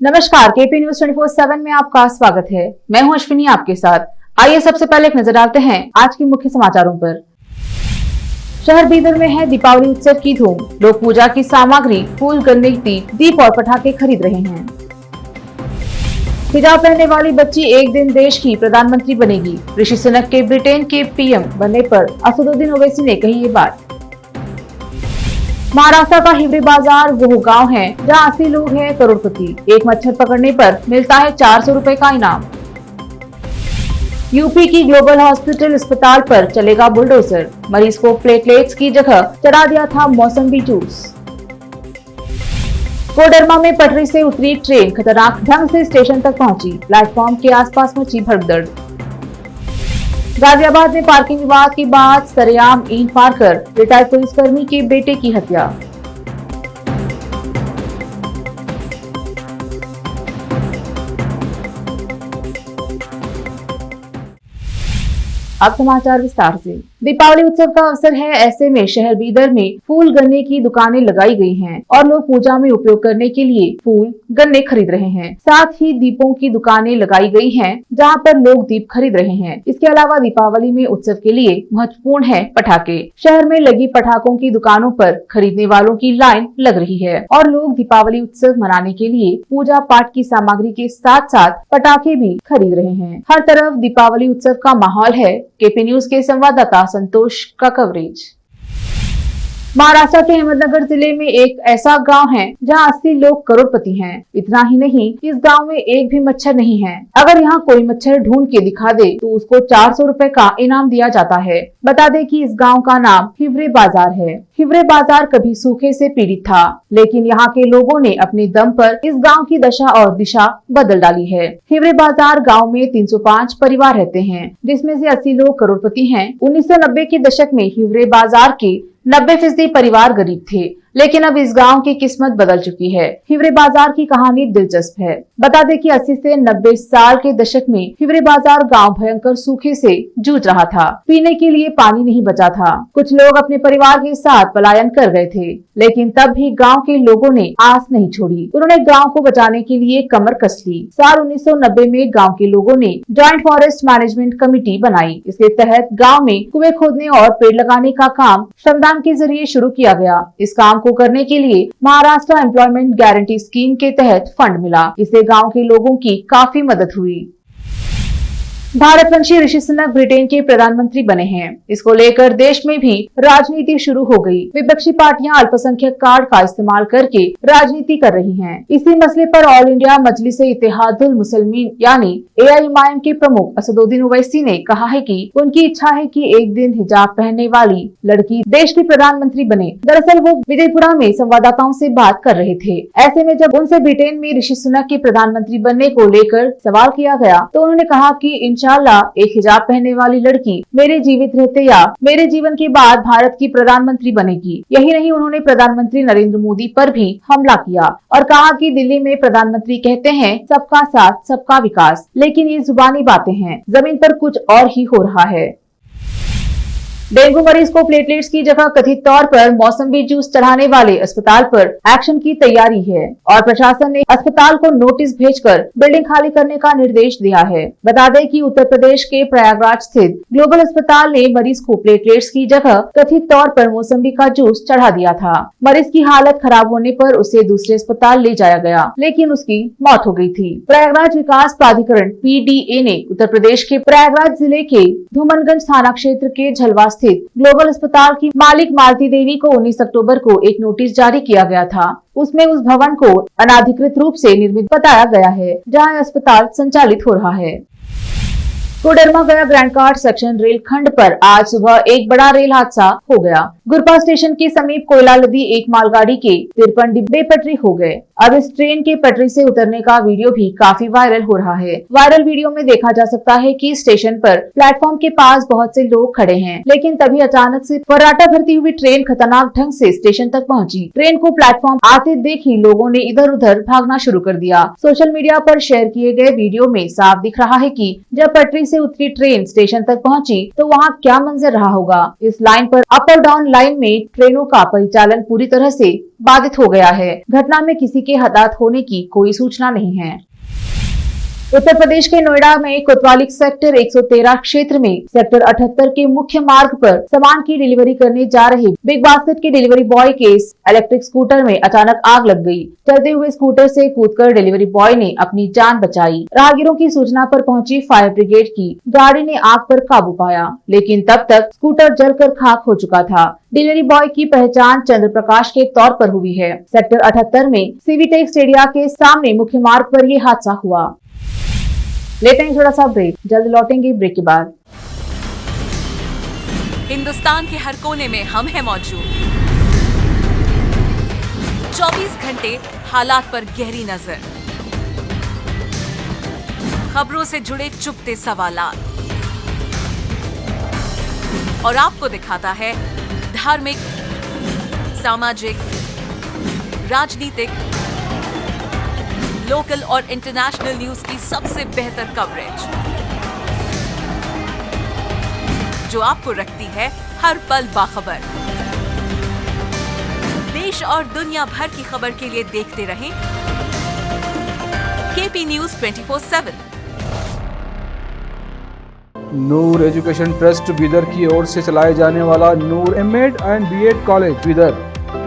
नमस्कार, KP news 24/7 में आपका स्वागत है। मैं हूं अश्विनी आपके साथ। आइए सबसे पहले एक नजर डालते हैं आज के मुख्य समाचारों पर। शहर बीदर में है दीपावली उत्सव की धूम। लोग पूजा की सामग्री, फूल, गन्ने, दीप और पटाखे खरीद रहे हैं। हिजाब पहनने वाली बच्ची एक दिन देश की प्रधानमंत्री बनेगी। ऋषि सुनक के ब्रिटेन के पीएम बनने पर असदुद्दीन ओवैसी ने कही ये बात। महाराष्ट्र का हिवरे बाजार वो गांव है जहां 80 लोग हैं करोड़पति। एक मच्छर पकड़ने पर मिलता है 400 रुपए का इनाम। यूपी की ग्लोबल हॉस्पिटल अस्पताल पर चलेगा बुलडोजर। मरीज को प्लेटलेट्स की जगह चढ़ा दिया था मौसम्बी जूस। कोडरमा में पटरी से उतरी ट्रेन खतरनाक ढंग से स्टेशन तक पहुंची। प्लेटफॉर्म के आसपास मची भगदड़। गाजियाबाद में पार्किंग विवाद के बाद सरेआम ईंट मारकर रिटायर्ड पुलिसकर्मी के बेटे की हत्या। अब समाचार विस्तार से। दीपावली उत्सव का अवसर है, ऐसे में शहर बीदर में फूल, गन्ने की दुकानें लगाई गई हैं और लोग पूजा में उपयोग करने के लिए फूल, गन्ने खरीद रहे हैं। साथ ही दीपों की दुकानें लगाई गई हैं, जहां पर लोग दीप खरीद रहे हैं। इसके अलावा दीपावली में उत्सव के लिए महत्वपूर्ण है पटाखे। शहर में लगी पटाखों की दुकानों पर खरीदने वालों की लाइन लग रही है और लोग दीपावली उत्सव मनाने के लिए पूजा पाठ की सामग्री के साथ साथ पटाखे भी खरीद रहे हैं। हर तरफ दीपावली उत्सव का माहौल है। केपी न्यूज के संवाददाता संतोष का कवरेज। महाराष्ट्र के अहमदनगर जिले में एक ऐसा गांव है जहां 80 लोग करोड़पति हैं। इतना ही नहीं, इस गांव में एक भी मच्छर नहीं है। अगर यहां कोई मच्छर ढूंढ के दिखा दे तो उसको 400 रुपए का इनाम दिया जाता है। बता दें कि इस गांव का नाम हिवरे बाजार है। हिवरे बाजार कभी सूखे से पीड़ित था, लेकिन यहाँ के लोगों ने अपने दम पर इस गाँव की दशा और दिशा बदल डाली है। हिवरे बाजार गाँव में 305 परिवार रहते हैं, जिसमें से 80 लोग करोड़पति हैं। 1990 के दशक में हिवरे बाजार के 90% परिवार गरीब थे, लेकिन अब इस गांव की किस्मत बदल चुकी है। हिवरे बाजार की कहानी दिलचस्प है। बता दें कि 80 से 90 साल के दशक में हिवरे बाजार गांव भयंकर सूखे से जूझ रहा था। पीने के लिए पानी नहीं बचा था। कुछ लोग अपने परिवार के साथ पलायन कर गए थे, लेकिन तब भी गांव के लोगों ने आस नहीं छोड़ी। उन्होंने गांव को बचाने के लिए कमर कस ली। साल 1990 में गाँव के लोगों ने जॉइंट फॉरेस्ट मैनेजमेंट कमेटी बनाई। इसके तहत गाँव में कुएं खोदने और पेड़ लगाने का काम श्रमदान के जरिए शुरू किया गया। इस काम को करने के लिए महाराष्ट्र एम्प्लॉयमेंट गारंटी स्कीम के तहत फंड मिला। इससे गांव के लोगों की काफी मदद हुई। भारतवंशी ऋषि सुनक ब्रिटेन के प्रधानमंत्री बने हैं। इसको लेकर देश में भी राजनीति शुरू हो गई। विपक्षी पार्टियां अल्पसंख्यक कार्ड का इस्तेमाल करके राजनीति कर रही हैं। इसी मसले पर ऑल इंडिया मजलिस-ए इत्तेहादुल मुसलिमीन यानी AIMIM के प्रमुख असदुद्दीन ओवैसी ने कहा है कि उनकी इच्छा है कि एक दिन हिजाब पहनने वाली लड़की देश की प्रधानमंत्री बने। दरअसल वो विजयपुरा में संवाददाताओं से बात कर रहे थे। ऐसे में जब उनसे ब्रिटेन में ऋषि सुनक के प्रधानमंत्री बनने को लेकर सवाल किया गया तो उन्होंने कहा कि इंशाअल्लाह एक हिजाब पहनने वाली लड़की मेरे जीवित रहते या मेरे जीवन के बाद भारत की प्रधानमंत्री बनेगी। यही नहीं, उन्होंने प्रधानमंत्री नरेंद्र मोदी पर भी हमला किया और कहा कि दिल्ली में प्रधानमंत्री कहते हैं सबका साथ सबका विकास, लेकिन ये जुबानी बातें हैं, जमीन पर कुछ और ही हो रहा है। डेंगू मरीज को प्लेटलेट्स की जगह कथित तौर पर मौसम्बी जूस चढ़ाने वाले अस्पताल पर एक्शन की तैयारी है और प्रशासन ने अस्पताल को नोटिस भेजकर बिल्डिंग खाली करने का निर्देश दिया है। बता दें कि उत्तर प्रदेश के प्रयागराज स्थित ग्लोबल अस्पताल ने मरीज को प्लेटलेट्स की जगह कथित तौर पर मौसम्बी का जूस चढ़ा दिया था। मरीज की हालत खराब होने पर उसे दूसरे अस्पताल ले जाया गया, लेकिन उसकी मौत हो गई थी। प्रयागराज विकास प्राधिकरण PDA ने उत्तर प्रदेश के प्रयागराज जिले के धूमनगंज थाना क्षेत्र के झलवा स्थित ग्लोबल अस्पताल की मालिक मालती देवी को 19 अक्टूबर को एक नोटिस जारी किया गया था। उसमें उस भवन को अनाधिकृत रूप से निर्मित बताया गया है जहां अस्पताल संचालित हो रहा है। कोडरमा गया ग्रैंड कार्ड सेक्शन रेल खंड पर आज सुबह एक बड़ा रेल हादसा हो गया। गुरपा स्टेशन के समीप कोयला लदी एक मालगाड़ी के 53 डिब्बे पटरी हो गए। अब इस ट्रेन के पटरी से उतरने का वीडियो भी काफी वायरल हो रहा है। वायरल वीडियो में देखा जा सकता है कि स्टेशन पर प्लेटफॉर्म के पास बहुत से लोग खड़े हैं, लेकिन तभी अचानक से फर्राटा भरती हुई ट्रेन खतरनाक ढंग से स्टेशन तक पहुंची। ट्रेन को प्लेटफॉर्म आते देख ही लोगों ने इधर उधर भागना शुरू कर दिया। सोशल मीडिया पर शेयर किए गए वीडियो में साफ दिख रहा है कि जब पटरी से उतरी ट्रेन स्टेशन तक पहुंची तो वहां क्या मंजर रहा होगा। इस लाइन पर अप और डाउन लाइन में ट्रेनों का परिचालन पूरी तरह से बाधित हो गया है। घटना में किसी के हताहत होने की कोई सूचना नहीं है। उत्तर प्रदेश के नोएडा में कोतवाली सेक्टर 113 क्षेत्र में सेक्टर 78 के मुख्य मार्ग पर सामान की डिलीवरी करने जा रहे बिग बास्केट के डिलीवरी बॉय के इलेक्ट्रिक स्कूटर में अचानक आग लग गई। चलते हुए स्कूटर से कूदकर डिलीवरी बॉय ने अपनी जान बचाई। राहगीरों की सूचना पर पहुंची फायर ब्रिगेड की गाड़ी ने आग पर काबू पाया, लेकिन तब तक स्कूटर जलकर खाक हो चुका था। डिलीवरी बॉय की पहचान चंद्र प्रकाश के तौर पर हुई है। सेक्टर 78 में सीवीटेक स्टेडियम के सामने मुख्य मार्ग पर ये हादसा हुआ। लेते हैं थोड़ा सा ब्रेक, जल्द लौटेंगे ब्रेक के बाद। हिंदुस्तान के हर कोने में हम हैं मौजूद। 24 घंटे हालात पर गहरी नजर, खबरों से जुड़े चुपते सवालात और आपको दिखाता है धार्मिक, सामाजिक, राजनीतिक, लोकल और इंटरनेशनल न्यूज की सबसे बेहतर कवरेज, जो आपको रखती है हर पल बाखबर। देश और दुनिया भर की खबर के लिए देखते रहें KP news 24/7। Noor education trust Bidar की ओर से चलाए जाने वाला Noor MEd and BEd college Bidar,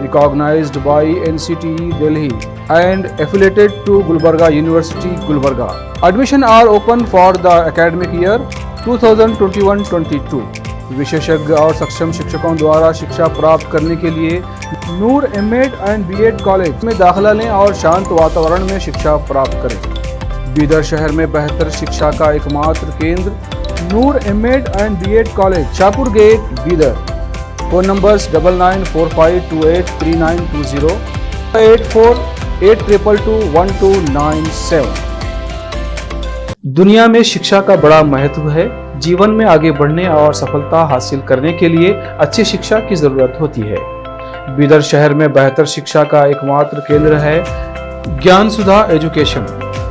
recognized by NCTE Delhi and affiliated to Gulbarga University, Gulbarga. Admission are open for the academic year 2021-22. विशेषज्ञ और सक्षम शिक्षकों द्वारा शिक्षा प्राप्त करने के लिए नूर एमएड एंड बीएड कॉलेज में दाखिला लें और शांत वातावरण में शिक्षा प्राप्त करें। बीदर शहर में बेहतर शिक्षा का एकमात्र केंद्र Noor MEd and BEd college, Shahpur gate, Bidar. Phone numbers 9945283920, 8482221297। दुनिया में शिक्षा का बड़ा महत्व है। जीवन में आगे बढ़ने और सफलता हासिल करने के लिए अच्छी शिक्षा की जरूरत होती है। बीदर शहर में बेहतर शिक्षा का एकमात्र केंद्र है ज्ञान सुधा एजुकेशन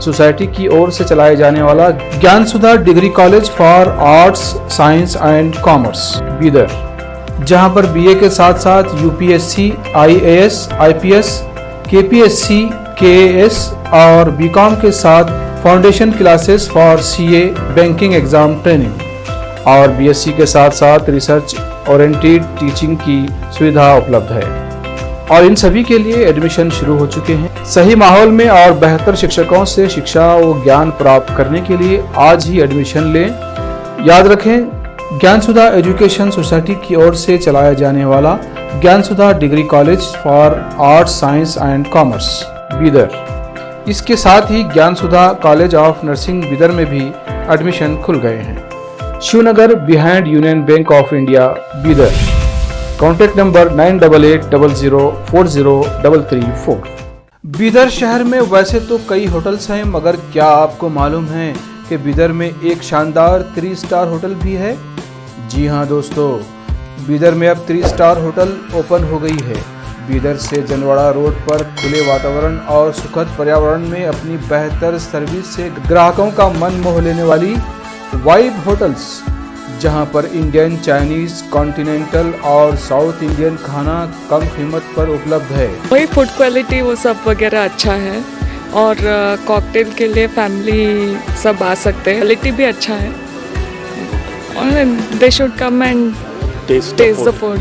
सोसाइटी की ओर से चलाए जाने वाला Gyan Sudha degree college for arts, science and commerce, Bidar, जहां पर बीए के साथ साथ UPSC, IAS, IPS, KPSC, KAS और बीकॉम के साथ foundation classes for CA, banking exam training और बीएससी के साथ साथ रिसर्च ओरिएंटेड टीचिंग की सुविधा उपलब्ध है और इन सभी के लिए एडमिशन शुरू हो चुके हैं। सही माहौल में और बेहतर शिक्षकों से शिक्षा व ज्ञान प्राप्त करने के लिए आज ही एडमिशन लें। याद रखें, ज्ञान सुधा एजुकेशन सोसाइटी की ओर से चलाया जाने वाला Gyan Sudha degree college for arts, science and commerce, Bidar. इसके साथ ही Gyan Sudha college of nursing Bidar में भी एडमिशन खुल गए हैं। Shivnagar behind union bank of India, Bidar. Contact number 9888403334। Bidar शहर में वैसे तो कई होटल्स हैं, मगर क्या आपको मालूम है कि बीदर में एक शानदार 3 स्टार होटल भी है? जी हाँ दोस्तों, बीदर में अब 3 स्टार होटल ओपन हो गई है। बीदर से जनवाड़ा रोड पर खुले वातावरण और सुखद पर्यावरण में अपनी बेहतर सर्विस से ग्राहकों का मन मोह लेने वाली वाइब होटल्स, जहां पर इंडियन, चाइनीज, कॉन्टिनेंटल और साउथ इंडियन खाना कम कीमत पर उपलब्ध है। वही फूड क्वालिटी वो सब वगैरह अच्छा है और कॉकटेल के लिए फैमिली सब आ सकते हैं। क्वालिटी भी अच्छा है और they should come and taste the food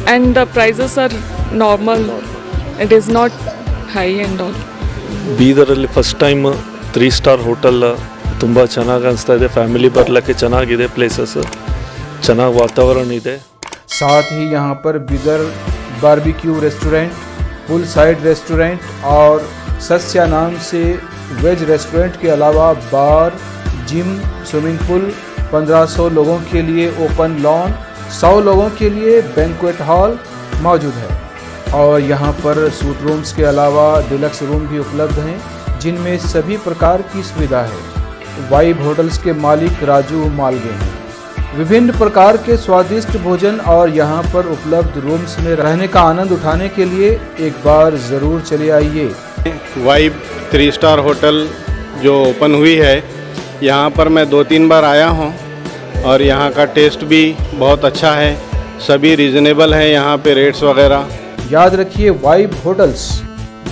and the prices are normal, it is not high and all. ಬೀದರಲ್ಲಿ ಫಸ್ಟ್ ಟೈಮ್ 3 ಸ್ಟಾರ್ ಹೋಟೆಲ್ ತುಂಬ ಚೆನ್ನಾಗಿ ಅನಿಸ್ತಾ ಇದೆ. ಫ್ಯಾಮಿಲಿ ಬರಲಿಕ್ಕೆ ಚೆನ್ನಾಗಿದೆ, ಪ್ಲೇಸಸ್ ಚೆನ್ನಾಗಿ ವಾತಾವರಣ ಇದೆ. साथ ही यहाँ पर बीदर बारबेक्यू रेस्टोरेंट, पुल साइड रेस्टोरेंट और सस्या नाम से वेज रेस्टोरेंट के अलावा बार, जिम, स्विमिंग पूल, 1500 लोगों के लिए ओपन लॉन, 100 लोगों के लिए बैंक्वेट हॉल मौजूद है और यहाँ पर सूट रूम्स के अलावा डिलक्स रूम भी उपलब्ध हैं, जिनमें सभी प्रकार की सुविधा है। वाइब होटल्स के मालिक राजू मालगे हैं। विभिन्न प्रकार के स्वादिष्ट भोजन और यहाँ पर उपलब्ध रूम्स में रहने का आनंद उठाने के लिए एक बार ज़रूर चले आइए। वाइब 3 स्टार होटल जो ओपन हुई है यहाँ पर मैं 2-3 बार आया हूँ और यहाँ का टेस्ट भी बहुत अच्छा है, सभी रीज़नेबल हैं यहाँ पे रेट्स वगैरह। याद रखिए वाइब होटल्स,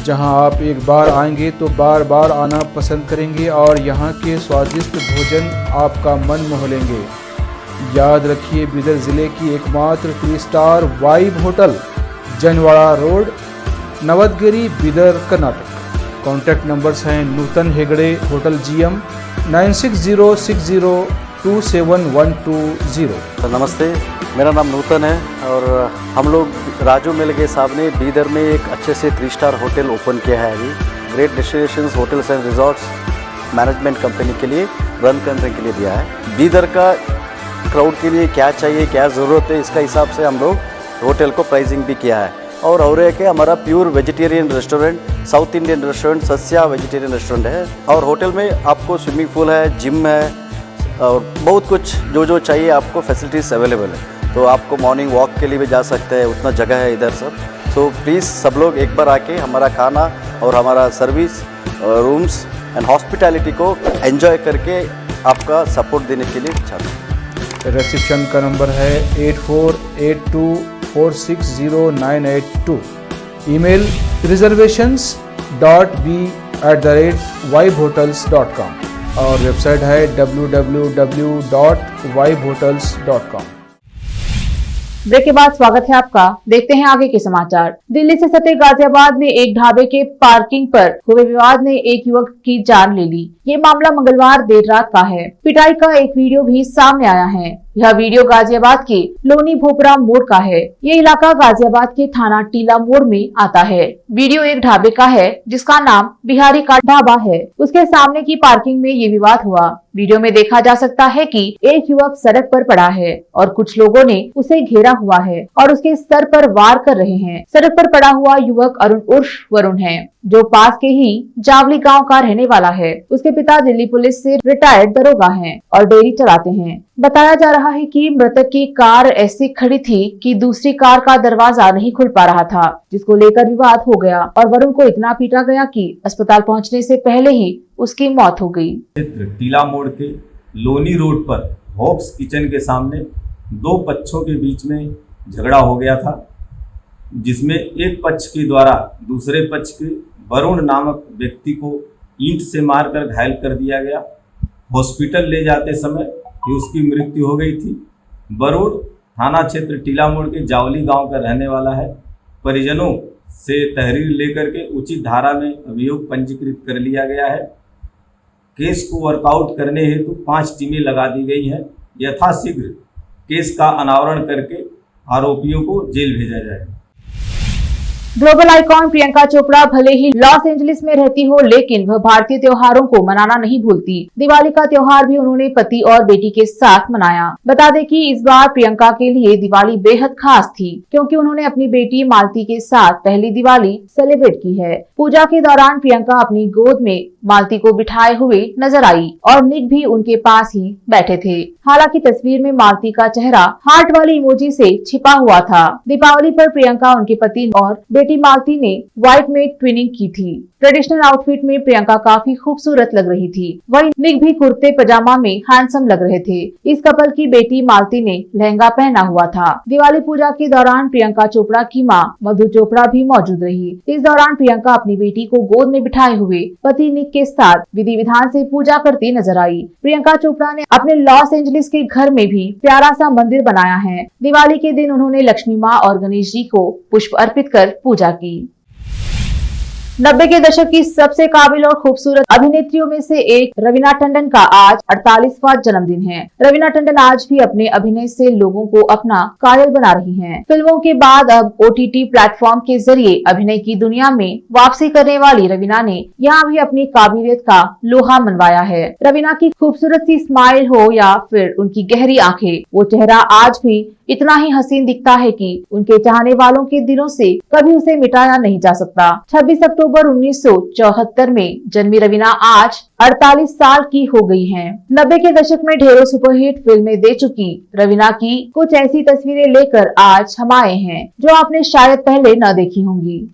जहां आप एक बार आएंगे तो बार बार आना पसंद करेंगे और यहाँ के स्वादिष्ट भोजन आपका मन मोह लेंगे। याद रखिए बीदर ज़िले की एकमात्र 3 star vibe hotel, Janwada road, Navadgiri, Bidar, Karnataka. Contact numbers हैं नूतन हेगड़े, होटल GM 9606027120। तो नमस्ते, मेरा नाम नूतन है और हम लोग राजू मिलगे साहब ने बीदर में एक अच्छे से 3 स्टार होटल ओपन किया है अभी। Great destinations hotels and resorts management company के लिए रन करने के लिए दिया है। बीदर का क्राउड के लिए क्या चाहिए, क्या ज़रूरत है, इसका हिसाब से हम लोग होटल को प्राइसिंग भी किया है। और एक है हमारा pure vegetarian restaurant, south Indian restaurant, Sasya vegetarian restaurant है। और होटल में आपको स्विमिंग पूल है, जिम है और बहुत कुछ जो चाहिए आपको फैसिलिटीज़ अवेलेबल है। तो आपको मॉर्निंग वॉक के लिए भी जा सकते हैं, उतना जगह है इधर सब। सो प्लीज़ सब लोग एक बार आके हमारा खाना और हमारा सर्विस, रूम्स एंड हॉस्पिटैलिटी को एंजॉय करके आपका सपोर्ट देने के लिए चाहते हैं। रिसेप्शन का नंबर है 8482460982। ईमेल reservations.b@vibehotels.com और वेबसाइट है www.vibehotels.com। ब्रेक के बाद स्वागत है आपका। देखते हैं आगे के समाचार। दिल्ली से सटे गाजियाबाद में एक ढाबे के पार्किंग पर हुए विवाद ने एक युवक की जान ले ली। ये मामला मंगलवार देर रात का है। पिटाई का एक वीडियो भी सामने आया है। यह वीडियो गाजियाबाद के लोनी भोपरा मोड़ का है। ये इलाका गाजियाबाद के थाना टीला मोड़ में आता है। वीडियो एक ढाबे का है जिसका नाम बिहारी का ढाबा है। उसके सामने की पार्किंग में ये विवाद हुआ। वीडियो में देखा जा सकता है कि एक युवक सड़क पर पड़ा है और कुछ लोगों ने उसे घेरा हुआ है और उसके सर पर वार कर रहे हैं। सड़क पर पड़ा हुआ युवक अरुण उर्फ वरुण है, जो पास के ही जावली गांव का रहने वाला है। उसके पिता दिल्ली पुलिस से रिटायर्ड दरोगा हैं और डेयरी चलाते हैं। बताया जा रहा है कि मृतक की कार ऐसी खड़ी थी कि दूसरी कार का दरवाजा नहीं खुल पा रहा था, जिसको लेकर विवाद हो गया और वरुण को इतना पीटा गया कि अस्पताल पहुंचने से पहले ही उसकी मौत हो गई। टीला मोड़ के लोनी रोड पर होप्स किचन के सामने 2 पक्षों के बीच में झगड़ा हो गया था, जिसमें एक पक्ष के द्वारा दूसरे पक्ष के वरुण नामक व्यक्ति को ईंट से मारकर घायल कर दिया गया। हॉस्पिटल ले जाते समय ही उसकी मृत्यु हो गई थी। वरुण थाना क्षेत्र टीला मोड़ के जावली गांव का रहने वाला है। परिजनों से तहरीर लेकर के उचित धारा में अभियोग पंजीकृत कर लिया गया है। केस को वर्कआउट करने हेतु 5 टीमें लगा दी गई हैं। यथाशीघ्र केस का अनावरण करके आरोपियों को जेल भेजा जाएगा। ग्लोबल आइकॉन प्रियंका चोपड़ा भले ही लॉस एंजलिस में रहती हो, लेकिन वह भारतीय त्योहारों को मनाना नहीं भूलती। दिवाली का त्योहार भी उन्होंने पति और बेटी के साथ मनाया। बता दें कि इस बार प्रियंका के लिए दिवाली बेहद खास थी, क्योंकि उन्होंने अपनी बेटी मालती के साथ पहली दिवाली सेलिब्रेट की है। पूजा के दौरान प्रियंका अपनी गोद में मालती को बिठाए हुए नजर आई और निक भी उनके पास ही बैठे थे। हालांकि तस्वीर में मालती का चेहरा हार्ट वाली इमोजी से छिपा हुआ था। दीपावली पर प्रियंका, उनके पति और बेटी मालती ने व्हाइट में ट्विनिंग की थी। ट्रेडिशनल आउटफिट में प्रियंका काफी खूबसूरत लग रही थी। वहीं निक भी कुर्ते पजामा में हैंडसम लग रहे थे। इस कपल की बेटी मालती ने लहंगा पहना हुआ था। दिवाली पूजा के दौरान प्रियंका चोपड़ा की मां मधु चोपड़ा भी मौजूद रही। इस दौरान प्रियंका अपनी बेटी को गोद में बिठाए हुए पति निक के साथ विधि विधान से पूजा करती नजर आई। प्रियंका चोपड़ा ने अपने लॉस एंजलिस के घर में भी प्यारा सा मंदिर बनाया है। दिवाली के दिन उन्होंने लक्ष्मी माँ और गणेश जी को पुष्प अर्पित कर पूजा की। 90 के दशक की सबसे काबिल और खूबसूरत अभिनेत्रियों में से एक रवीना टंडन का आज 48वां जन्मदिन है। रवीना टंडन आज भी अपने अभिनय से लोगों को अपना कायल बना रही हैं। फिल्मों के बाद अब OTT प्लेटफॉर्म के जरिए अभिनय की दुनिया में वापसी करने वाली रवीना ने यहाँ भी अपनी काबिलियत का लोहा मनवाया है। रवीना की खूबसूरत सी स्माइल हो या फिर उनकी गहरी आंखें, वो चेहरा आज भी इतना ही हसीन दिखता है कि उनके चाहने वालों के दिलों से कभी उसे मिटाया नहीं जा सकता। 26 अक्टूबर 1974 में जन्मी रवीना आज 48 साल की हो गई हैं। 90 के दशक में ढेरों सुपरहिट फिल्में दे चुकी रवीना की कुछ ऐसी तस्वीरें लेकर आज हम आए हैं जो आपने शायद पहले न देखी होंगी।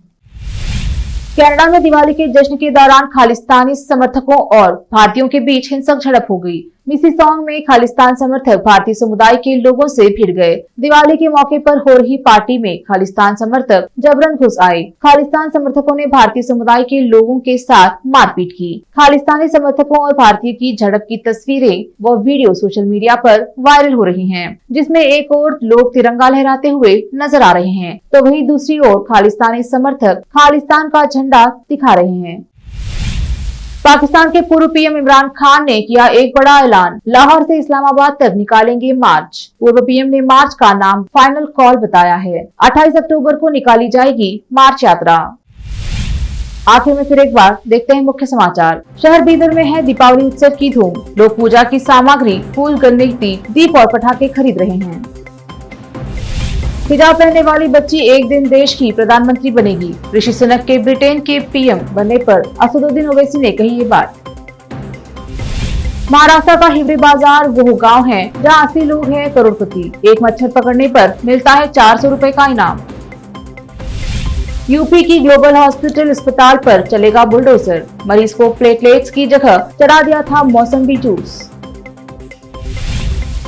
कनाडा में दिवाली के जश्न के दौरान खालिस्तानी समर्थकों और भारतीयों के बीच हिंसक झड़प हो गई। मिसिसॉन्ग में खालिस्तान समर्थक भारतीय समुदाय के लोगों से भिड़ गए। दिवाली के मौके पर हो रही पार्टी में खालिस्तान समर्थक जबरन घुस आए। खालिस्तान समर्थकों ने भारतीय समुदाय के लोगों के साथ मारपीट की। खालिस्तानी समर्थकों और भारतीय की झड़प की तस्वीरें व वीडियो सोशल मीडिया पर वायरल हो रही हैं, जिसमें एक ओर लोग तिरंगा लहराते हुए नजर आ रहे हैं, तो वहीं दूसरी ओर खालिस्तानी समर्थक खालिस्तान का झंडा दिखा रहे हैं। पाकिस्तान के पूर्व पीएम इमरान खान ने किया एक बड़ा ऐलान, लाहौर से इस्लामाबाद तक निकालेंगे मार्च। पूर्व पीएम ने मार्च का नाम फाइनल कॉल बताया है। 28 अक्टूबर को निकाली जाएगी मार्च यात्रा। आखिर में फिर एक बार देखते हैं मुख्य समाचार। शहर बीदर में है दीपावली उत्सव की धूम। लोग पूजा की सामग्री, फूल, गन्नती, दीप और पटाखे खरीद रहे हैं। हिजाब पहनने वाली बच्ची एक दिन देश की प्रधानमंत्री बनेगी। ऋषि सुनक के ब्रिटेन के पीएम बनने पर असदुद्दीन ओवैसी ने कही ये बात। महाराष्ट्र का हिवरे बाजार वो गांव है जहां 80 लोग हैं करोड़पति। एक मच्छर पकड़ने पर मिलता है 400 रुपए का इनाम। यूपी की ग्लोबल हॉस्पिटल अस्पताल पर चलेगा बुलडोजर। मरीज को प्लेटलेट्स की जगह चढ़ा दिया था मौसम्बी जूस।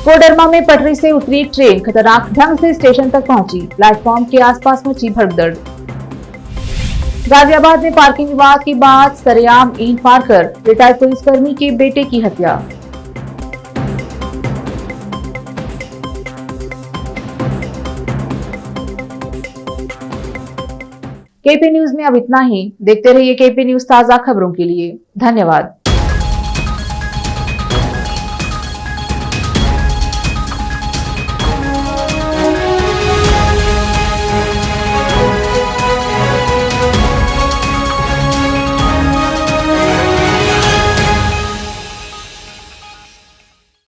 कोडरमा में पटरी से उतरी ट्रेन खतरनाक ढंग से स्टेशन तक पहुंची। प्लेटफॉर्म के आसपास मची भगदड़। गाजियाबाद में पार्किंग विवाद के बाद सरेआम ईंट मारकर रिटायर्ड पुलिसकर्मी के बेटे की हत्या। केपी न्यूज में अब इतना ही। देखते रहिए केपी न्यूज ताजा खबरों के लिए। धन्यवाद।